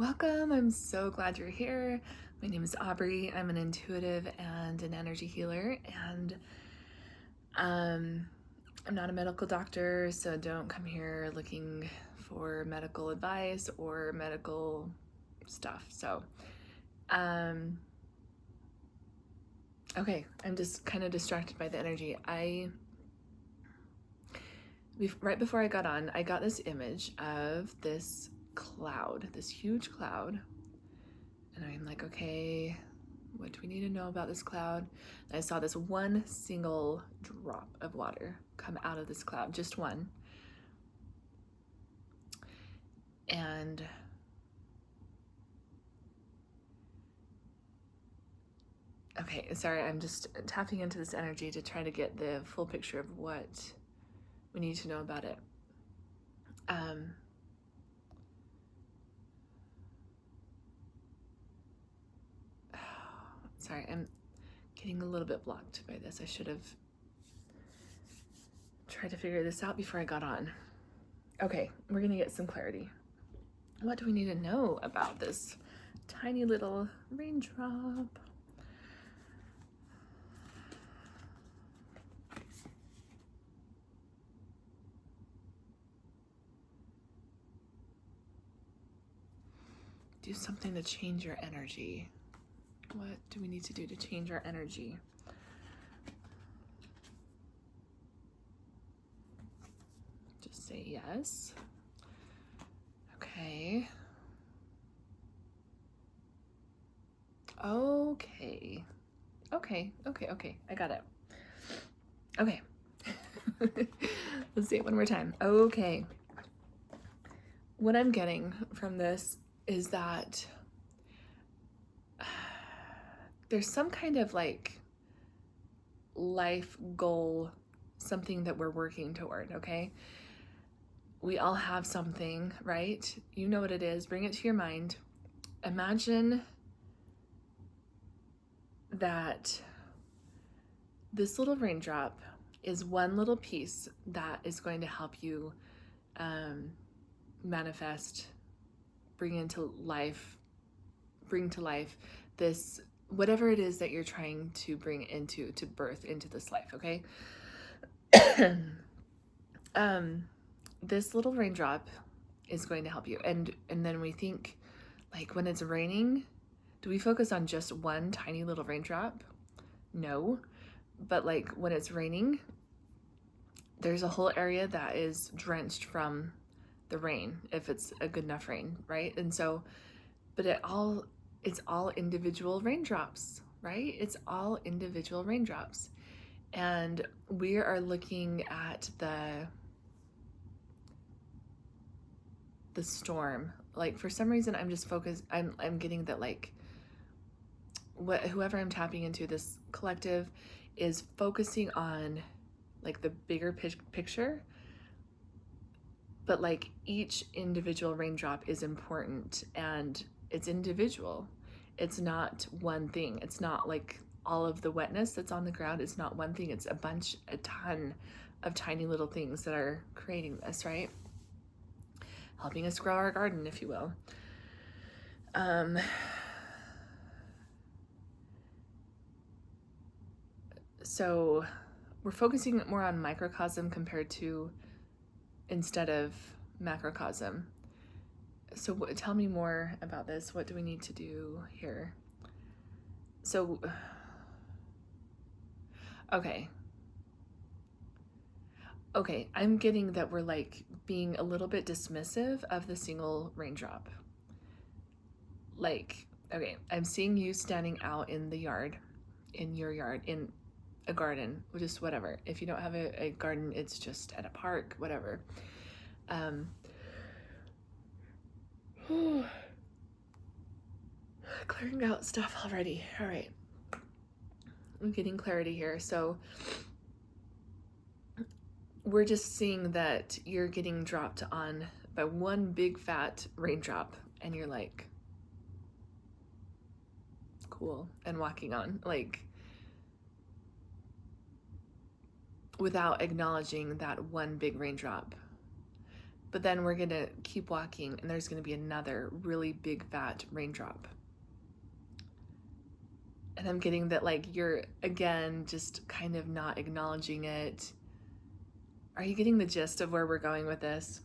Welcome. I'm so glad you're here. My name is Aubree. I'm an intuitive and an energy healer, and I'm not a medical doctor, so don't come here looking for medical advice or medical stuff. Okay, I'm just kind of distracted by the energy. Right before I got on, I got this image of this cloud, this huge cloud. And I'm like, okay, what do we need to know about this cloud? And I saw this one single drop of water come out of this cloud, just one. And okay, sorry, I'm just tapping into this energy to try to get the full picture of what we need to know about it. Sorry, I'm getting a little bit blocked by this. I should have tried to figure this out before I got on. Okay, we're gonna get some clarity. What do we need to know about this tiny little raindrop? Do something to change your energy. What do we need to do to change our energy? Just say yes. Okay. Okay. Okay. I got it. Okay. Let's say it one more time. Okay. What I'm getting from this is that there's some kind of like life goal, something that we're working toward, okay? We all have something, right? You know what it is. Bring it to your mind. Imagine that this little raindrop is one little piece that is going to help you manifest, bring to life this, whatever it is that you're trying to bring to birth into this life, okay? This little raindrop is going to help you. And then we think, like, when it's raining, do we focus on just one tiny little raindrop? No. But like when it's raining, there's a whole area that is drenched from the rain, if it's a good enough rain, right? And so, but it's all individual raindrops, right? It's all individual raindrops. And we are looking at the storm. Like, for some reason, I'm just focused, I'm getting that, like, whoever I'm tapping into, this collective, is focusing on like the bigger picture, but like each individual raindrop is important and it's individual. It's not one thing. It's not like all of the wetness that's on the ground is not one thing. It's a ton of tiny little things that are creating this, right? Helping us grow our garden, if you will. So we're focusing more on microcosm compared to, instead of macrocosm. So tell me more about this. What do we need to do here? So, okay, I'm getting that we're like being a little bit dismissive of the single raindrop. Like, okay, I'm seeing you standing out in the yard, in your yard, in a garden, just whatever. If you don't have a garden, it's just at a park, whatever. Clearing out stuff already. All right. I'm getting clarity here. So we're just seeing that you're getting dropped on by one big fat raindrop, and you're like, cool, and walking on, like, without acknowledging that one big raindrop. but then we're gonna keep walking and there's gonna be another really big fat raindrop. And I'm getting that like you're again just kind of not acknowledging it. Are you getting the gist of where we're going with this?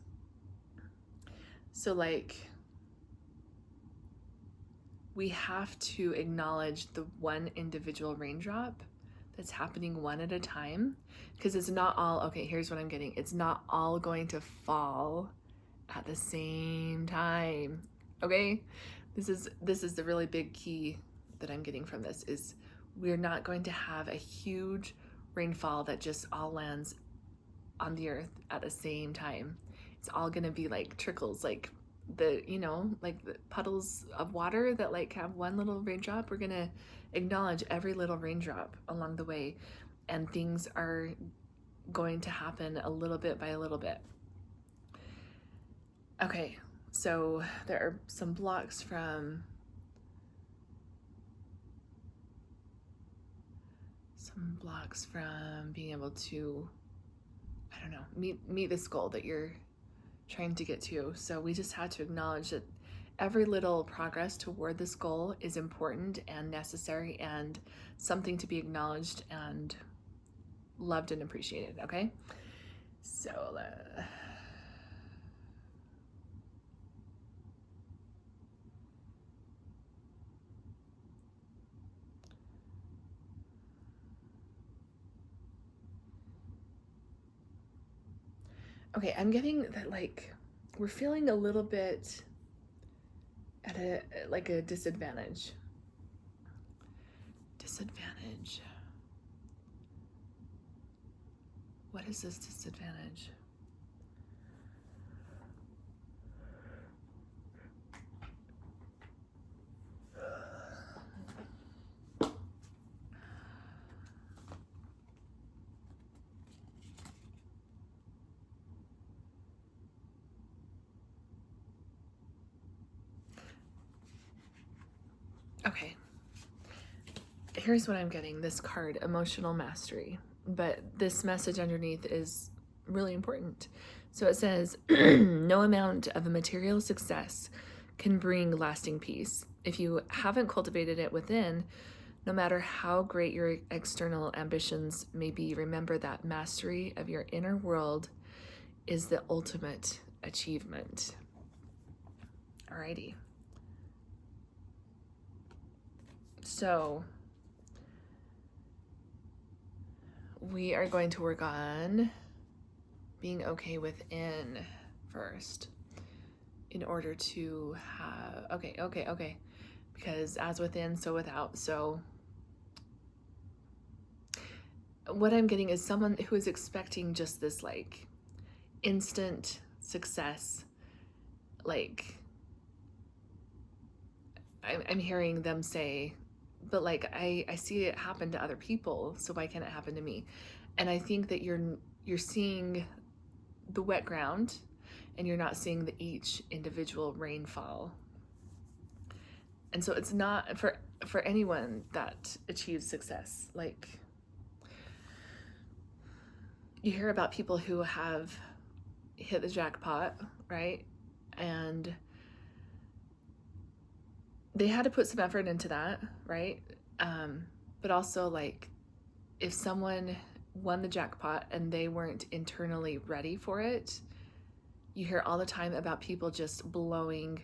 So like we have to acknowledge the one individual raindrop that's happening one at a time, because it's not all, okay, here's what I'm getting. It's not all going to fall at the same time, okay? This is the really big key that I'm getting from this, is we're not going to have a huge rainfall that just all lands on the earth at the same time. It's all gonna be like trickles, like the, you know, like the puddles of water that like have one little raindrop. We're gonna acknowledge every little raindrop along the way, and things are going to happen a little bit by a little bit. Okay, so there are some blocks from being able to, I don't know, meet this goal that you're trying to get to. So we just had to acknowledge that every little progress toward this goal is important and necessary and something to be acknowledged and loved and appreciated, okay? So okay, I'm getting that like we're feeling a little bit at a disadvantage. What is this disadvantage? Okay, here's what I'm getting, this card, emotional mastery, but this message underneath is really important. So it says, no amount of material success can bring lasting peace. If you haven't cultivated it within, no matter how great your external ambitions may be, remember that mastery of your inner world is the ultimate achievement. Alrighty. So we are going to work on being okay within first in order to have, okay. Because as within, so without. So what I'm getting is someone who is expecting just this like instant success. Like I'm hearing them say, but like I see it happen to other people, so why can't it happen to me? And I think that you're seeing the wet ground and you're not seeing each individual rainfall. And so it's not for anyone that achieves success. Like you hear about people who have hit the jackpot, right? And they had to put some effort into that, right? But also like if someone won the jackpot and they weren't internally ready for it, you hear all the time about people just blowing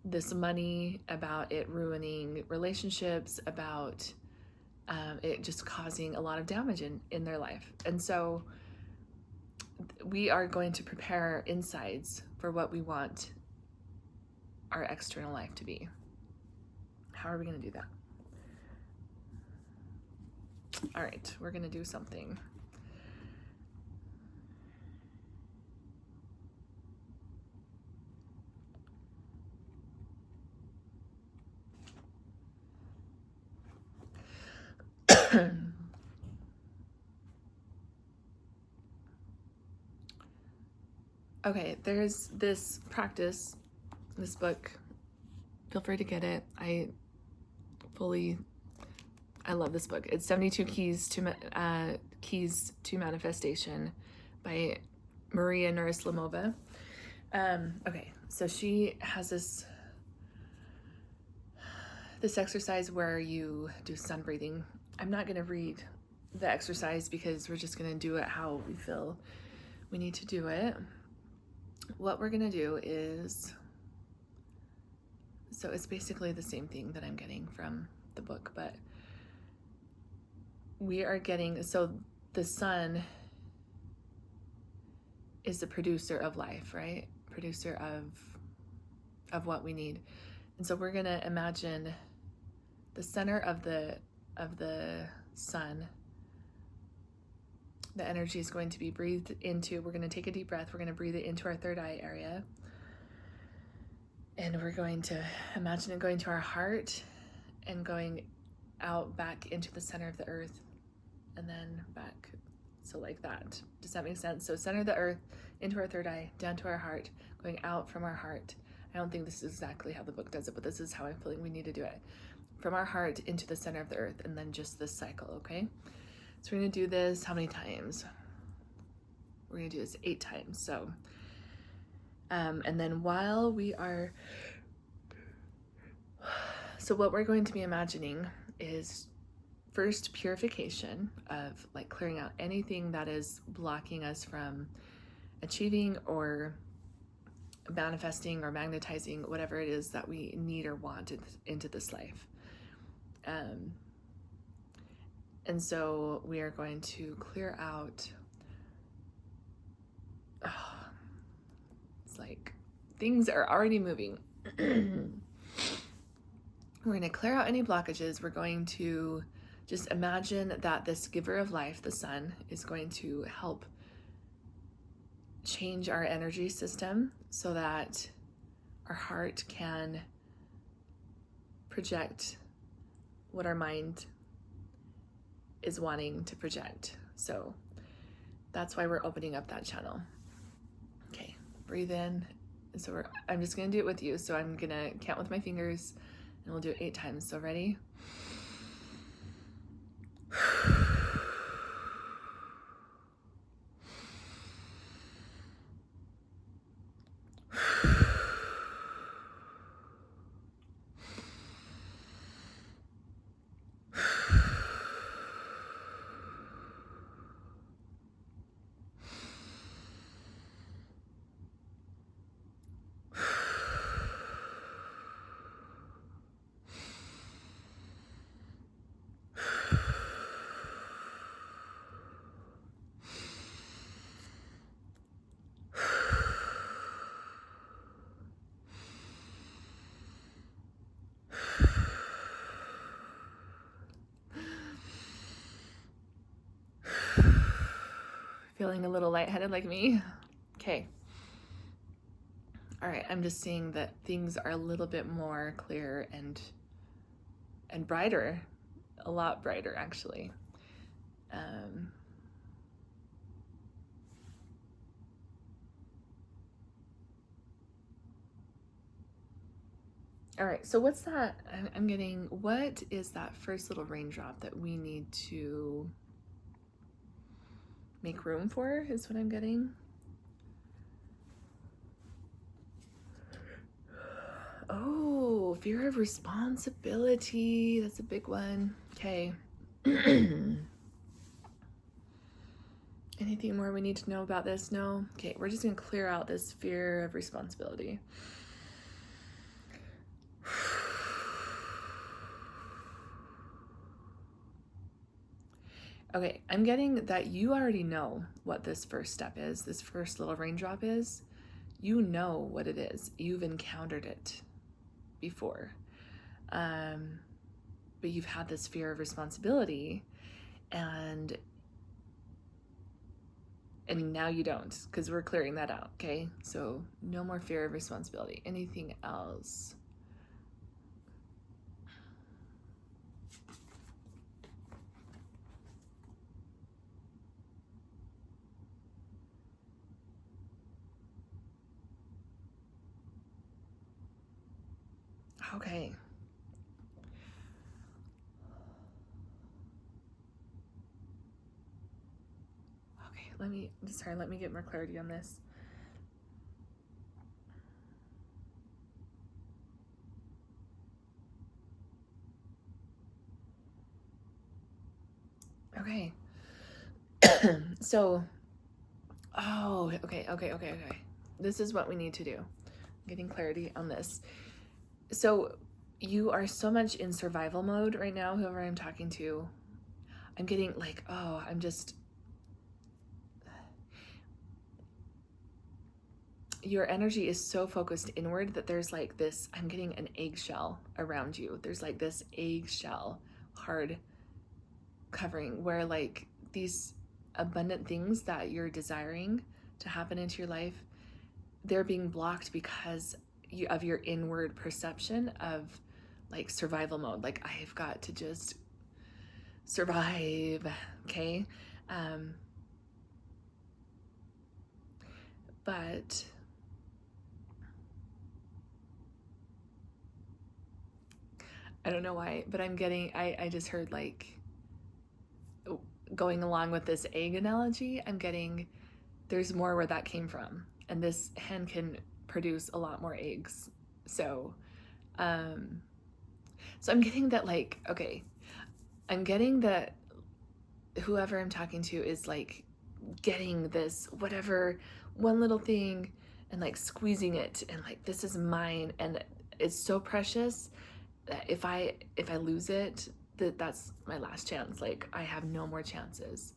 this money, about it ruining relationships, about it just causing a lot of damage in their life. And so we are going to prepare our insides for what we want our external life to be. How are we going to do that? All right, we're going to do something. Okay, there's this practice, this book. Feel free to get it. I love this book. It's 72 Keys to Manifestation by Maria Nuraslimova. Okay, so she has this exercise where you do sun breathing. I'm not going to read the exercise because we're just going to do it how we feel we need to do it. What we're going to do is, so it's basically the same thing that I'm getting from the book, but we are getting, so the sun is the producer of life, right? Producer of what we need. And so we're going to imagine the center of the sun. The energy is going to be breathed into. We're going to take a deep breath. We're going to breathe it into our third eye area. And we're going to imagine it going to our heart and going out back into the center of the earth and then back. So like that. Does that make sense? So center of the earth, into our third eye, down to our heart, going out from our heart. I don't think this is exactly how the book does it, but this is how I'm feeling we need to do it. From our heart into the center of the earth, and then just this cycle, okay? So we're gonna do this how many times? We're gonna do this 8 times. So, and then while we are, so what we're going to be imagining is first purification of like clearing out anything that is blocking us from achieving or manifesting or magnetizing whatever it is that we need or want into this life. And so we are going to clear out, it's like things are already moving. We're going to clear out any blockages. We're going to just imagine that this giver of life, the sun, is going to help change our energy system so that our heart can project what our mind is wanting to project. So that's why we're opening up that channel. Okay, breathe in. And so I'm just gonna do it with you. So I'm gonna count with my fingers and we'll do it 8 times. So ready? Feeling a little lightheaded like me? Okay. All right, I'm just seeing that things are a little bit more clear and brighter, a lot brighter actually. All right, so what's that? I'm getting, what is that first little raindrop that we need to make room for, is what I'm getting. Oh, fear of responsibility. That's a big one. Okay. Anything more we need to know about this? No? Okay, we're just gonna clear out this fear of responsibility. Okay, I'm getting that you already know what this first step is, this first little raindrop is. You know what it is. You've encountered it before. But you've had this fear of responsibility and now you don't, because we're clearing that out, okay? So no more fear of responsibility. Anything else? Okay. Okay, let me get more clarity on this. Okay. So, oh, okay. This is what we need to do. Getting clarity on this. So you are so much in survival mode right now, whoever I'm talking to. I'm getting like, oh, your energy is so focused inward that there's like this, I'm getting an eggshell around you. There's like this eggshell hard covering where like these abundant things that you're desiring to happen into your life, they're being blocked because of your inward perception of like survival mode. Like, I've got to just survive, okay? But I don't know why, but I just heard like, going along with this egg analogy, I'm getting there's more where that came from. And this hen can produce a lot more eggs. So I'm getting that like, okay, I'm getting that whoever I'm talking to is like getting this whatever one little thing and like squeezing it and like, this is mine, and it's so precious that if I lose it, that's my last chance. Like, I have no more chances.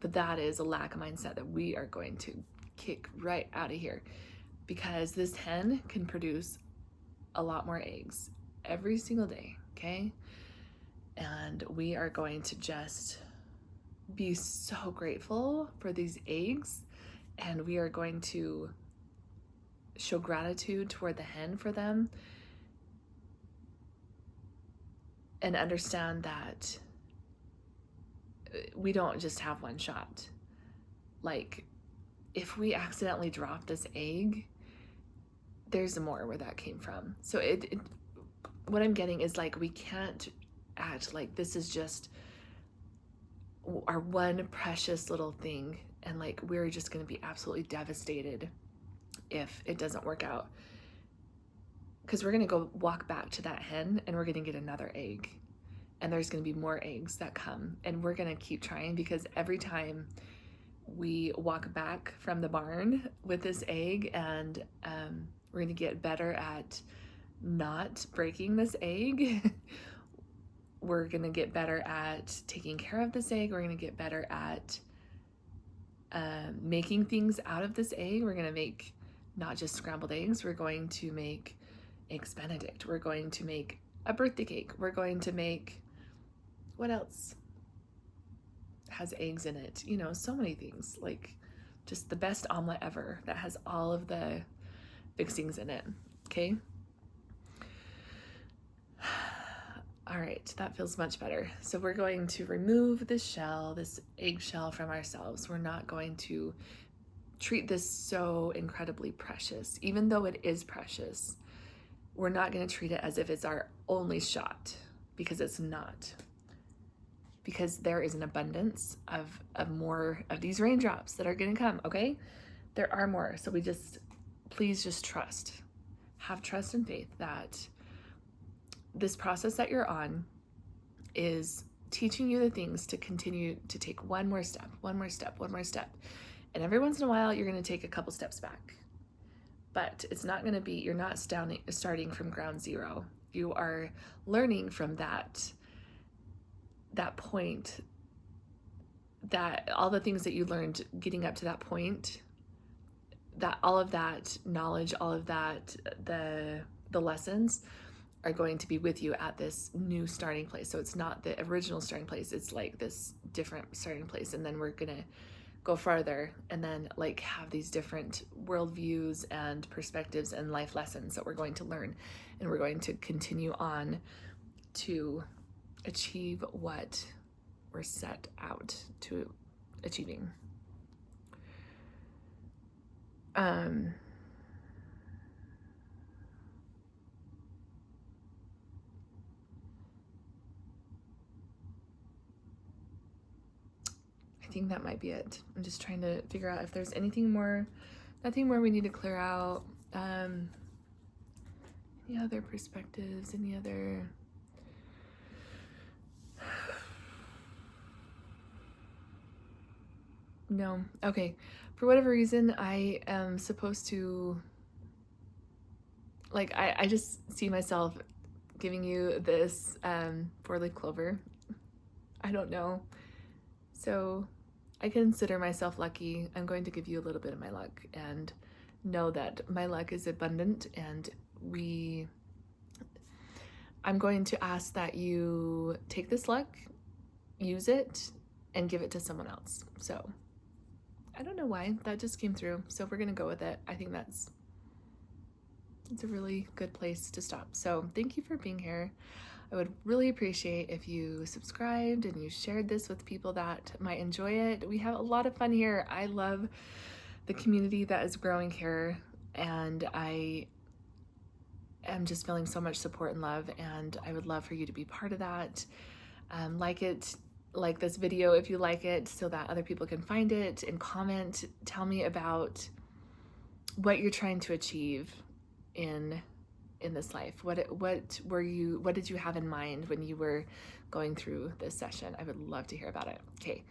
But that is a lack mindset that we are going to kick right out of here, because this hen can produce a lot more eggs every single day, okay? And we are going to just be so grateful for these eggs, and we are going to show gratitude toward the hen for them, and understand that we don't just have one shot. Like, if we accidentally drop this egg, there's more where that came from. So what I'm getting is like, we can't act like this is just our one precious little thing, and like we're just going to be absolutely devastated if it doesn't work out, because we're going to go walk back to that hen and we're going to get another egg, and there's going to be more eggs that come, and we're going to keep trying, because every time we walk back from the barn with this egg, and we're going to get better at not breaking this egg. We're going to get better at taking care of this egg. We're going to get better at making things out of this egg. We're going to make not just scrambled eggs. We're going to make eggs Benedict. We're going to make a birthday cake. We're going to make, what else has eggs in it? You know, so many things. Like, just the best omelet ever that has all of the fixings in it, okay? All right, that feels much better. So we're going to remove this shell, this eggshell from ourselves. We're not going to treat this so incredibly precious. Even though it is precious, we're not going to treat it as if it's our only shot, because it's not. Because there is an abundance of more of these raindrops that are going to come, okay? There are more. So please just trust. Have trust and faith that this process that you're on is teaching you the things to continue to take one more step. And every once in a while, you're going to take a couple steps back. But it's not going to be, you're not starting from ground zero. You are learning from that point, that all the things that you learned getting up to that point, that all of that knowledge, all of that, the lessons are going to be with you at this new starting place. So it's not the original starting place. It's like this different starting place. And then we're going to go farther and then like have these different worldviews and perspectives and life lessons that we're going to learn. And we're going to continue on to achieve what we're set out to achieving. I think that might be it. I'm just trying to figure out if there's anything more, nothing more we need to clear out. Any other perspectives, any other No. Okay. For whatever reason, I am supposed to, like, I just see myself giving you this 4-leaf clover. I don't know. So I consider myself lucky. I'm going to give you a little bit of my luck and know that my luck is abundant, and I'm going to ask that you take this luck, use it, and give it to someone else. So I don't know why that just came through. So we're going to go with it. I think it's a really good place to stop. So thank you for being here. I would really appreciate if you subscribed and you shared this with people that might enjoy it. We have a lot of fun here. I love the community that is growing here, and I am just feeling so much support and love, and I would love for you to be part of that. Like this video if you like it, so that other people can find it, and comment. Tell me about what you're trying to achieve in this life. What did you have in mind when you were going through this session? I would love to hear about it. Okay,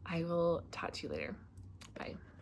I will talk to you later. Bye.